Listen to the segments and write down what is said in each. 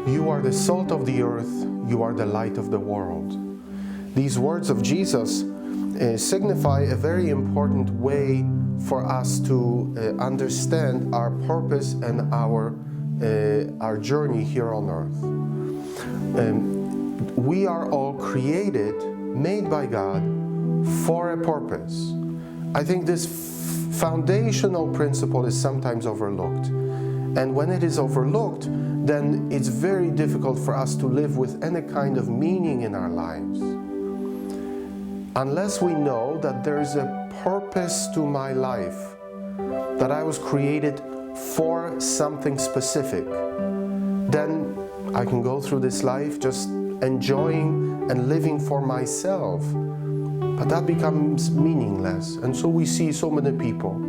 You are the salt of the earth, you are the light of the world. These words of Jesus signify a very important way for us to understand our purpose and our journey here on earth. We are all created, made by God, for a purpose. I think this foundational principle is sometimes overlooked. And when it is overlooked, then it's very difficult for us to live with any kind of meaning in our lives. Unless we know that there is a purpose to my life, that I was created for something specific, then I can go through this life just enjoying and living for myself. But that becomes meaningless. And so we see so many people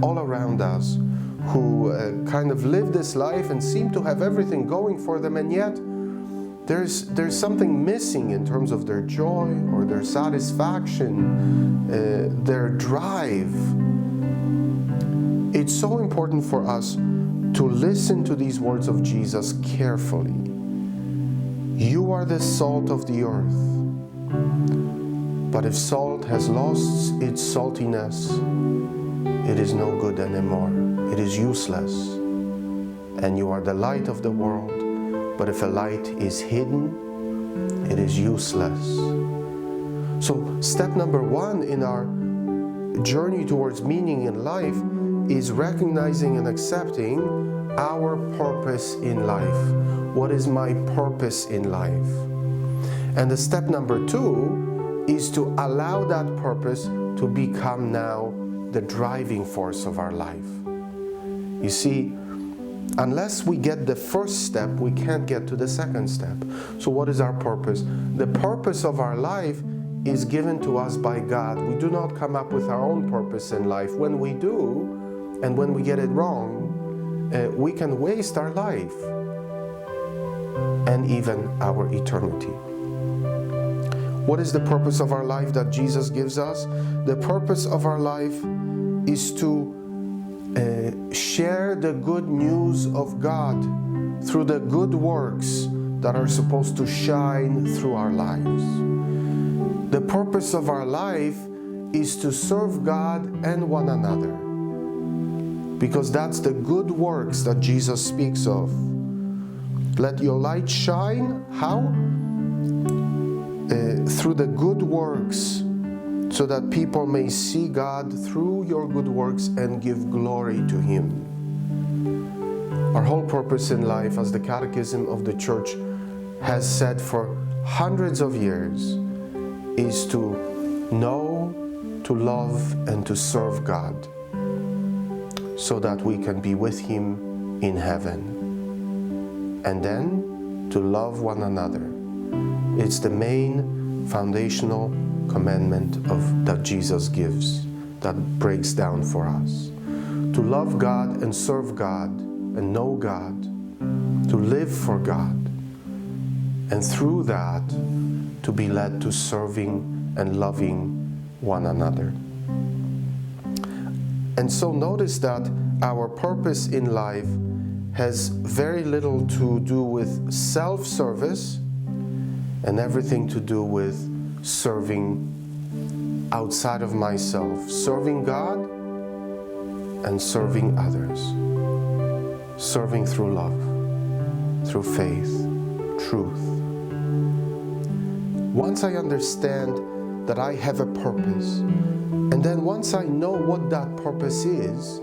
all around us who kind of live this life and seem to have everything going for them, and yet there's something missing in terms of their joy or their satisfaction, their drive. It's so important for us to listen to these words of Jesus carefully. You are the salt of the earth. But if salt has lost its saltiness, it is no good anymore. It is useless. And you are the light of the world. But if a light is hidden, it is useless. So step number one in our journey towards meaning in life is recognizing and accepting our purpose in life. What is my purpose in life? And the step number two is to allow that purpose to become now the driving force of our life. You see, unless we get the first step, we can't get to the second step. So what is our purpose? The purpose of our life is given to us by God. We do not come up with our own purpose in life. When we do, and when we get it wrong, we can waste our life and even our eternity. What is the purpose of our life that Jesus gives us? The purpose of our life is to share the good news of God through the good works that are supposed to shine through our lives. The purpose of our life is to serve God and one another, because that's the good works that Jesus speaks of. Let your light shine, how? Through the good works, so that people may see God through your good works and give glory to Him. Our whole purpose in life, as the Catechism of the Church has said for hundreds of years, is to know, to love, and to serve God, so that we can be with Him in heaven. And then to love one another. It's the main foundational commandment that Jesus gives, that breaks down for us. To love God and serve God and know God, to live for God, and through that to be led to serving and loving one another. And so notice that our purpose in life has very little to do with self-service and everything to do with serving outside of myself, serving God and serving others, serving through love, through faith, truth. Once I understand that I have a purpose, and then once I know what that purpose is,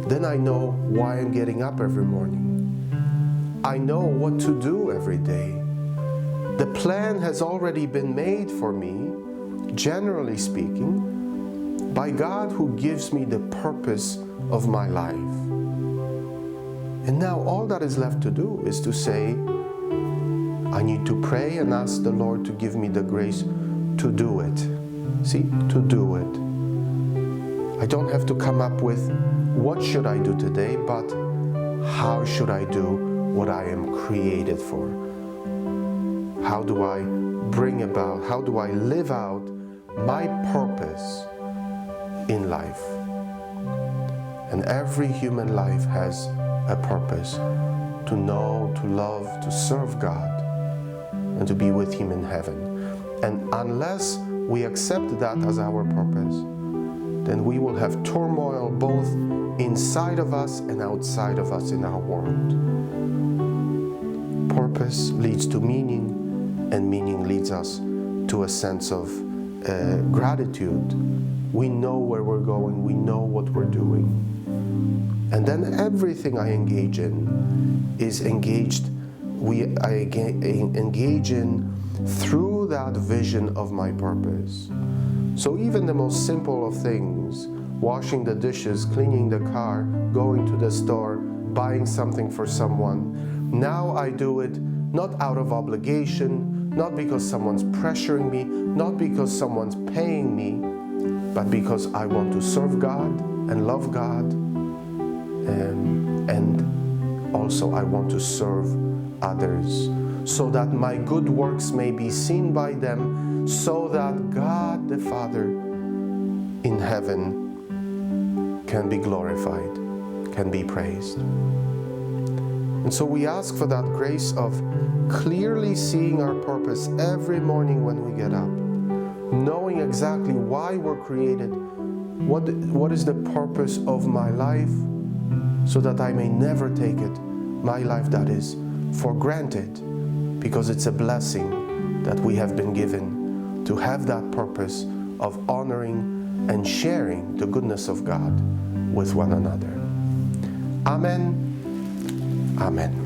then I know why I'm getting up every morning. I know what to do every day. The plan has already been made for me, generally speaking, by God, who gives me the purpose of my life. And now all that is left to do is to say, I need to pray and ask the Lord to give me the grace to do it. See, to do it. I don't have to come up with what should I do today, but how should I do what I am created for? How do I how do I live out my purpose in life? And every human life has a purpose. to know, to love, to serve God, and to be with Him in heaven. And unless we accept that as our purpose, then we will have turmoil both inside of us and outside of us in our world. Purpose leads to meaning, and meaning leads us to a sense of gratitude. We know where we're going, we know what we're doing. And then everything I engage in is engage in through that vision of my purpose. So even the most simple of things, washing the dishes, cleaning the car, going to the store, buying something for someone, now I do it not out of obligation, not because someone's pressuring me, not because someone's paying me, but because I want to serve God and love God, and also I want to serve others, so that my good works may be seen by them, so that God the Father in heaven can be glorified, can be praised. And so we ask for that grace of clearly seeing our purpose every morning when we get up, knowing exactly why we're created, what is the purpose of my life, so that I may never take it, my life that is, for granted, because it's a blessing that we have been given to have that purpose of honoring and sharing the goodness of God with one another. Amen. Amen.